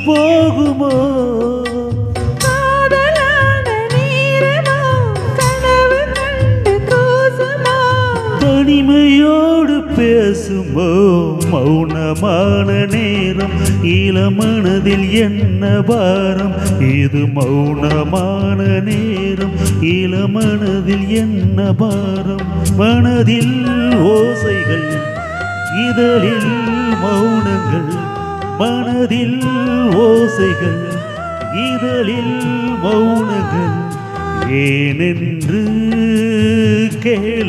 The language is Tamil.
போகுமோ? தனிமையோடு பேசுமோ? மௌனமான நேரம் இளமனதில் என்ன பாரம்? இது மௌனமான நேரம் இளமனதில் என்ன பாரம்? மனதில் ஓசைகள், இதழில் மௌனங்கள். மனதில் ஓசைகள், இதழில் மௌனங்கள். ஏனென்று கேளு.